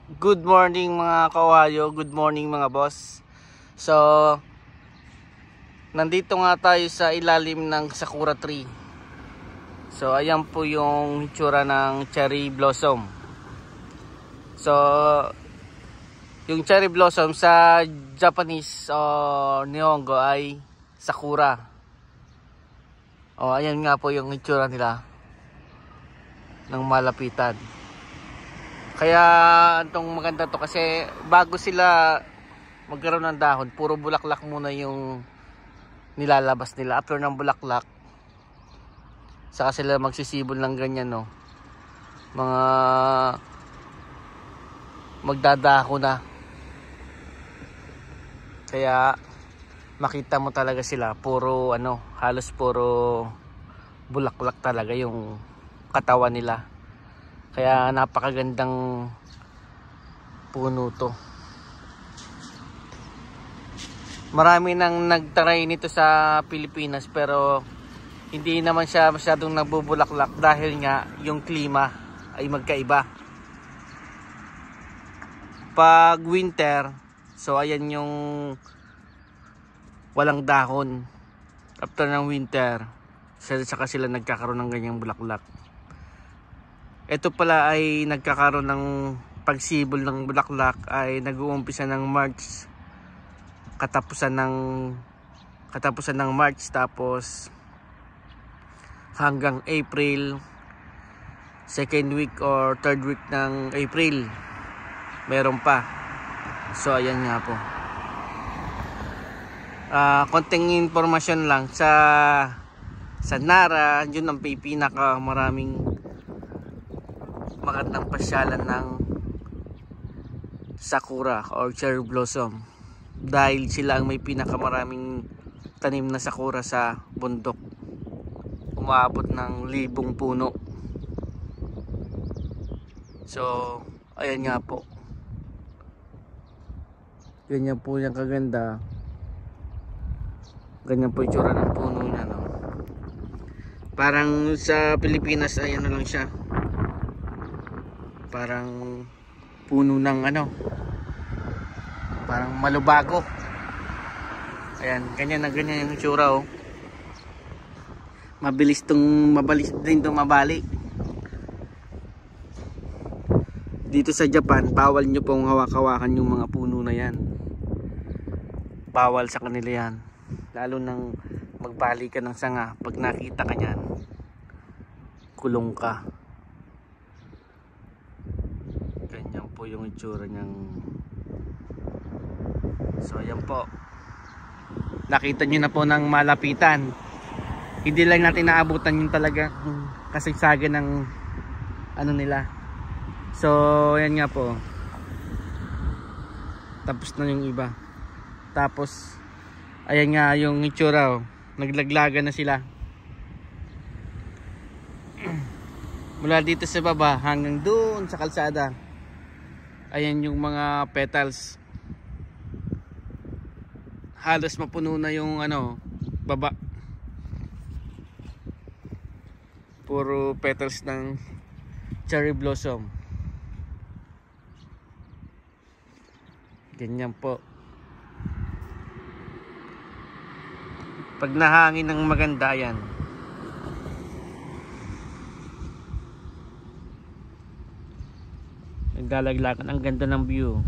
Good morning mga kawayo, good morning mga boss. So, nandito nga tayo sa ilalim ng sakura tree. So, ayan po yung itsura ng cherry blossom. So, yung cherry blossom sa Japanese o Nihongo ay sakura. O, ayan nga po yung itsura nila ng malapitan. Kaya itong maganda to kasi bago sila magkaroon ng dahon, puro bulaklak muna yung nilalabas nila. After ng bulaklak, saka sila magsisibol ng ganyan, no, mga magdadako na. Kaya makita mo talaga sila puro halos puro bulaklak talaga yung katawan nila. Kaya napakagandang puno to. Marami nang nagtry nito sa Pilipinas pero hindi naman siya masyadong nagbubulaklak dahil nga yung klima ay magkaiba. Pag winter, so ayan yung walang dahon. After ng winter, saka sila nagkakaroon ng ganyang bulaklak. Ito pala ay nagkakaroon ng pagsibol ng bulaklak ay nag-uumpisa ng March, katapusan ng March, tapos hanggang April, second week or third week ng April meron pa. So ayan nga po, konting informasyon lang sa Nara. Yun ang pinaka maraming magandang pasyalan ng sakura or cherry blossom dahil sila ang may pinakamaraming tanim na sakura sa bundok. Umaabot ng 1,000 puno. So ayan nga po, ganyan po yung kaganda, ganyan po yung tsura ng puno niya, no? Parang sa Pilipinas ay lang siya, parang puno ng parang malubago. Ayan, ganyan yung itsura, oh. Mabilis din itong mabali. Dito sa Japan, bawal nyo pong hawak-hawakan yung mga puno na yan. Bawal sa kanila yan. Lalo nang magbali ka ng sanga, pag nakita ka nyan, kulong ka. Ganyan po yung itsura niyang. So ayan po, nakita nyo na po ng malapitan. Hindi lang natin naabutan yung talaga kasagsagan ng nila. So ayan nga po, tapos na yung iba. Tapos ayan nga yung itsura, oh. Naglaglagan na sila mula dito sa baba hanggang doon sa kalsada. Ayan yung mga petals, halos mapuno na yung baba. Puro petals ng cherry blossom. Ganyan po. Pag nahangin ng maganda yan, naglalaglakan. Ang ganda ng view.